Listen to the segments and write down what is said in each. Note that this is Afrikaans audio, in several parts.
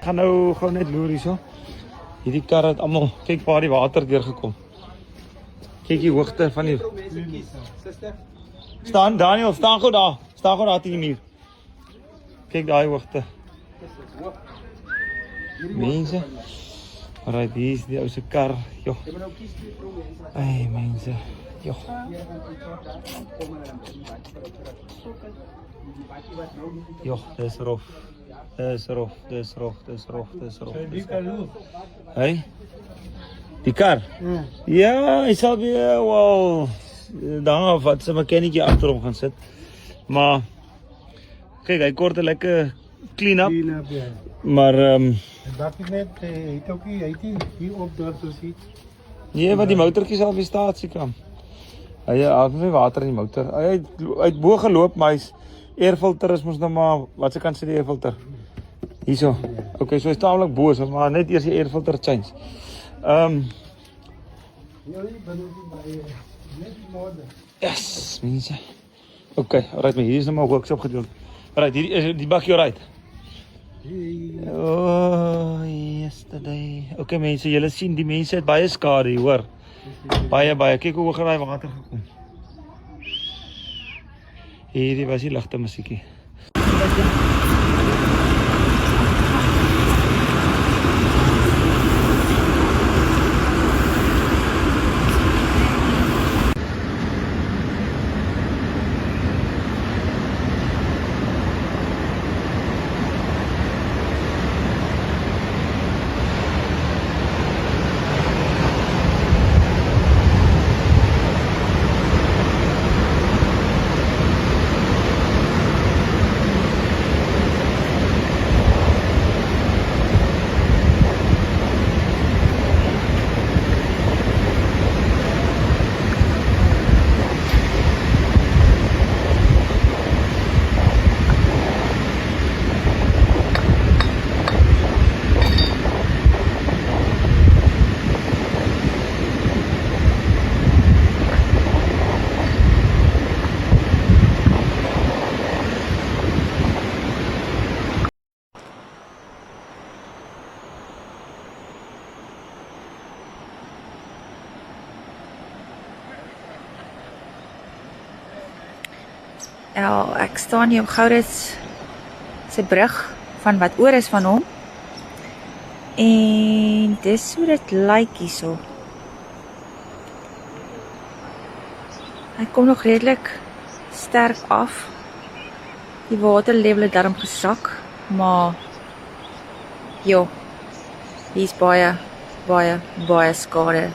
Gaan nou gou net loer hierso. Hierdie kar het almal, kyk waar die water deurgekom. Kyk die hoogte van die Staan Daniel, staan gou daar. Staan gou daar teen die muur. Kyk daai hoogte. Mense. Alright, hier is die ou se kar. Jo. Ai, mense. Jo. Jo, dis rof. Dis rof. Hey? Die kar? Ja, hy sal weer, wel, dan af wat sy mechanicie achter hom gaan sit. Maar, kyk, hy kort 'n lekker clean-up. Maar, dat is net, hy het ook hier op daar so sien. nee, want die motortjie sal weer staatsie kan. Hy het nie water in die motor. Hy het bo geloop, maar hy's airfilter is mos nou maar, wat se kant sit die airfilter? Hierso. Okay, so hy is tamelik boos, maar net eers die airfilter change. Yes, mense. Okay, alright, maar hier is nou maar workshop gedeelte. Alright, hier is die bakkie alright. Oh, yesterday. Okay mense, julle sien die mense het baie skade hier, hoor. Baie. Kyk hoe hoog het daai water gekom. Hierdie was die ligte musiekie. Ja, ek staan hier op Gourits se brug van wat oor is van hom. En dis hoe dit lyk hierso. Hy kom nog redelik sterk af. Die waterlevel het daarom gesak, maar ja, hier's baie skade.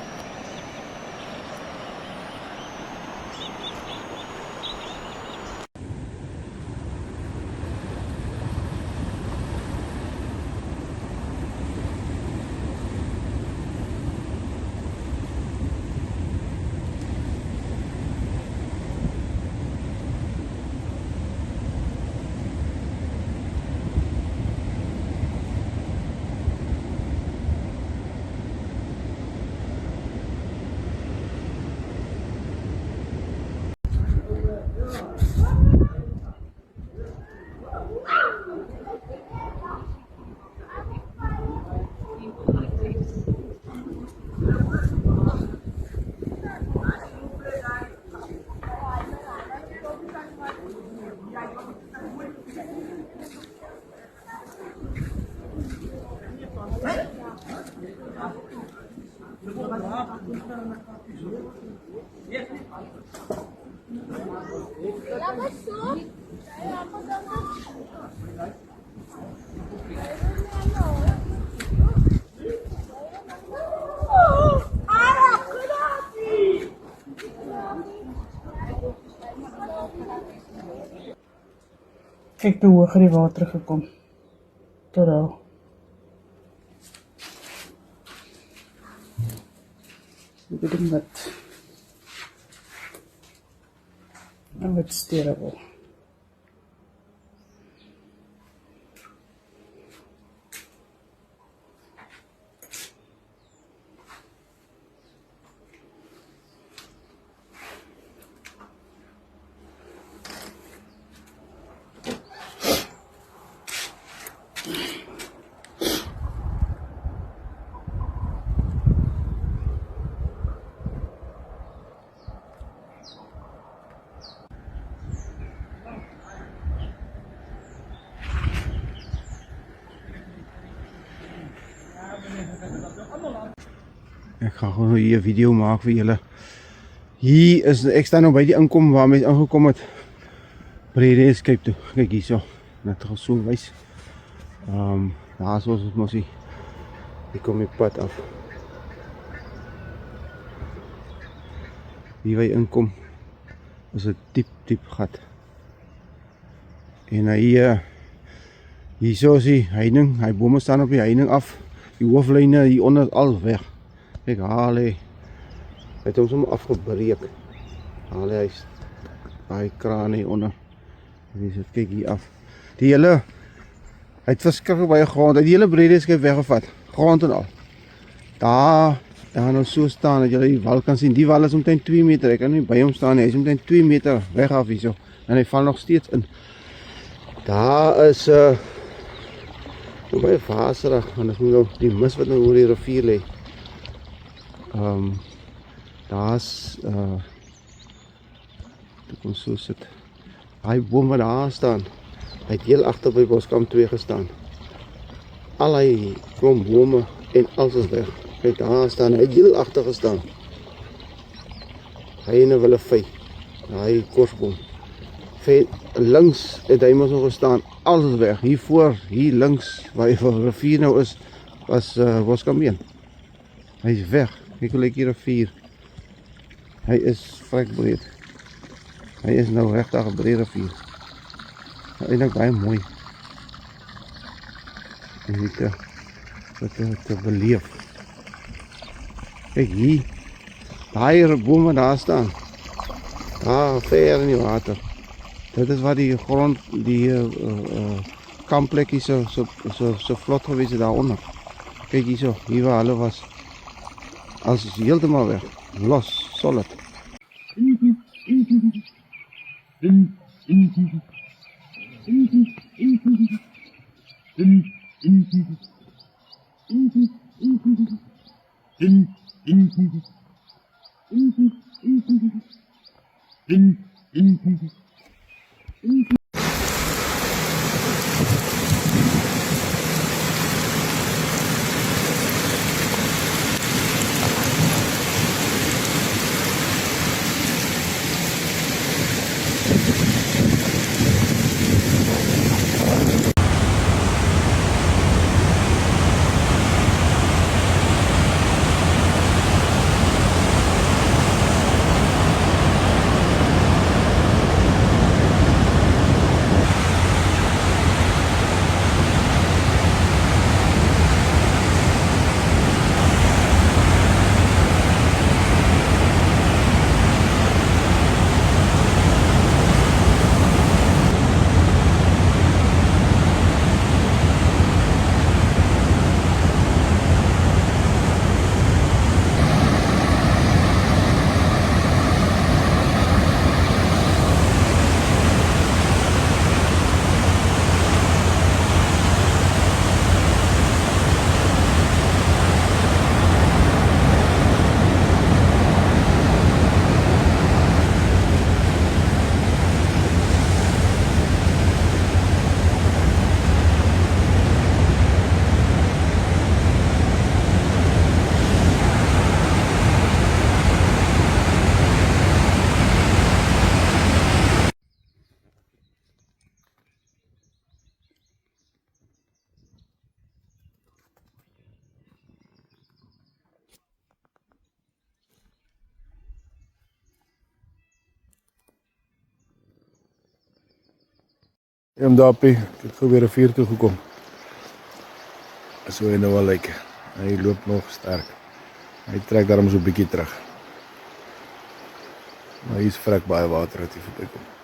Kyk hoe hoog die water gekom. Tot daar. Ek weet nie wat. Nou wat sterre. Ek gaan gewoon hier 'n video maak vir julle. Hier is, ek staan nou by die inkom waar mense aangekom het. Brede Escape toe. Kyk hierso. Net gaan so wys. Daar is ons mos hier. Ek kom die pad af. Hier waar jy inkom is 'n diep gat. En hierso is die heining. Hy bome staan op die heining af. Die hooflyne hier onder al weg. Kijk, hy het hom sommer afgebreek. Hy is baie kraan hier onder. Kyk hier af. Die hele, hy het verskriklik baie grond, hy het die hele Brede Escape weggevat. Grond en al. Daar nou so staan, dat julle die wal kan sien. Die wal is omtrent 2 meter, ek kan nie by hom staan nie. Hy is omtrent 2 meter weg af hierso. En hy val nog steeds in. Daar is baie vaserig, want dit is nou die mis wat nou oor die rivier lê. Daar's ek kon so sit. Hy boom wat daar staan, hy het heel agter by Boskamp 2 gestaan. Al hy klomp bome en alles is weg. Kyk, daar staan, hy het heel agter gestaan. Hy en 'n willevy, hy korsboom. Links het hy mos nog gestaan, alles is weg. Hier links, waar die rivier nou is, was Boskamp 1. Hy is weg. Kyk hoe lyk die rivier. Hy is vrek breed. Hy is nou regtig 'n breë rivier. Eintlik baie mooi. Om dit te beleef. Kyk hier. Daai bome daar staan. Daar ver in die water. Dit is wat die grond, die kampplekkie so vlot gewees het daaronder. Kyk hierso, hier waar hulle was. Alles is heeltemal weg. Los, solid. Dappie, ek het gou weer 'n rivier toe gekom. So hy nou al lyk. Hy loop nog sterk. Hy trek daarom so 'n bietjie terug. Maar hier is vrek baie water wat hier verbykom.